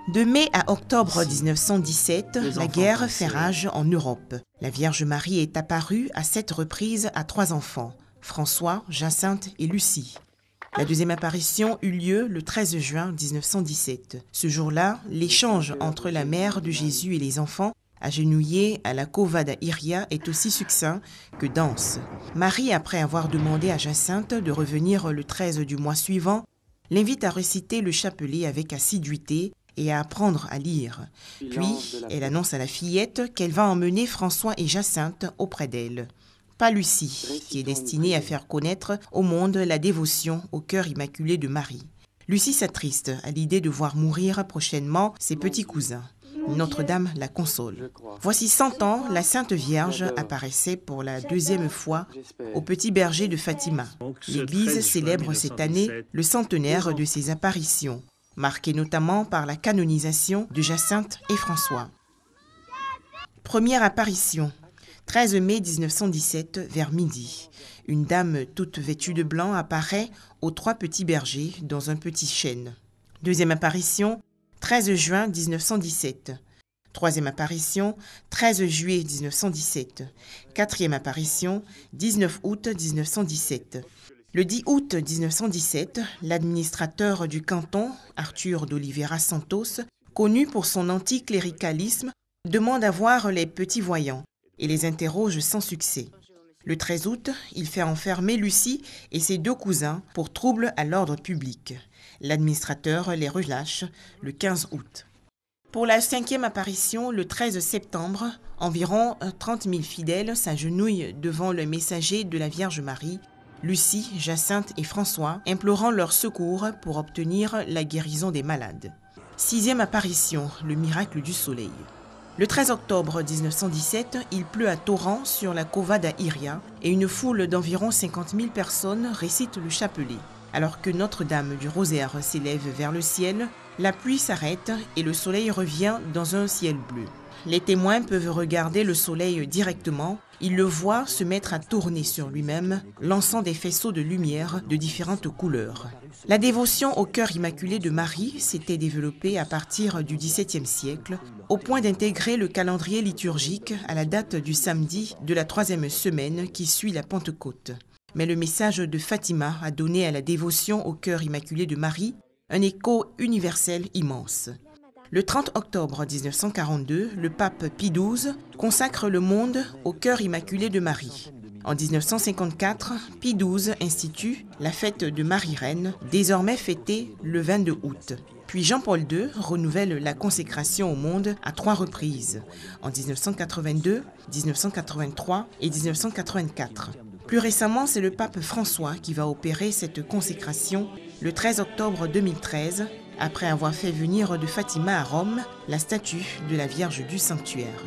De mai à octobre 1917, la guerre fait rage en Europe. La Vierge Marie est apparue à 7 reprises à 3 enfants, François, Jacinthe et Lucie. La deuxième apparition eut lieu le 13 juin 1917. Ce jour-là, l'échange entre la mère de Jésus et les enfants, agenouillés à la Cova da Iria, est aussi succinct que dense. Marie, après avoir demandé à Jacinthe de revenir le 13 du mois suivant, l'invite à réciter le chapelet avec assiduité et à apprendre à lire. Puis, elle annonce à la fillette qu'elle va emmener François et Jacinthe auprès d'elle. Pas Lucie, qui est destinée à faire connaître au monde la dévotion au cœur immaculé de Marie. Lucie s'attriste à l'idée de voir mourir prochainement ses petits cousins. Notre-Dame la console. Voici 100 ans, la Sainte Vierge apparaissait pour la deuxième fois au petit berger de Fatima. L'Église célèbre cette année le centenaire de ses apparitions, marqué notamment par la canonisation de Jacinthe et François. Première apparition, 13 mai 1917, vers midi. Une dame toute vêtue de blanc apparaît aux 3 petits bergers dans un petit chêne. Deuxième apparition, 13 juin 1917. Troisième apparition, 13 juillet 1917. Quatrième apparition, 19 août 1917. Le 10 août 1917, l'administrateur du canton, Arthur d'Oliveira Santos, connu pour son anticléricalisme, demande à voir les petits voyants et les interroge sans succès. Le 13 août, il fait enfermer Lucie et ses 2 cousins pour trouble à l'ordre public. L'administrateur les relâche le 15 août. Pour la 5e apparition, le 13 septembre, environ 30 000 fidèles s'agenouillent devant le messager de la Vierge Marie, Lucie, Jacinthe et François, implorant leur secours pour obtenir la guérison des malades. 6e apparition, le miracle du soleil. Le 13 octobre 1917, il pleut à torrents sur la Cova da Iria et une foule d'environ 50 000 personnes récite le chapelet. Alors que Notre-Dame du Rosaire s'élève vers le ciel, la pluie s'arrête et le soleil revient dans un ciel bleu. Les témoins peuvent regarder le soleil directement. Ils le voient se mettre à tourner sur lui-même, lançant des faisceaux de lumière de différentes couleurs. La dévotion au cœur immaculé de Marie s'était développée à partir du XVIIe siècle, au point d'intégrer le calendrier liturgique à la date du samedi de la 3e semaine qui suit la Pentecôte. Mais le message de Fatima a donné à la dévotion au cœur immaculé de Marie un écho universel immense. Le 30 octobre 1942, le pape Pie XII consacre le monde au cœur immaculé de Marie. En 1954, Pie XII institue la fête de Marie-Reine, désormais fêtée le 22 août. Puis Jean-Paul II renouvelle la consécration au monde à 3 reprises, en 1982, 1983 et 1984. Plus récemment, c'est le pape François qui va opérer cette consécration le 13 octobre 2013, après avoir fait venir de Fatima à Rome la statue de la Vierge du Sanctuaire.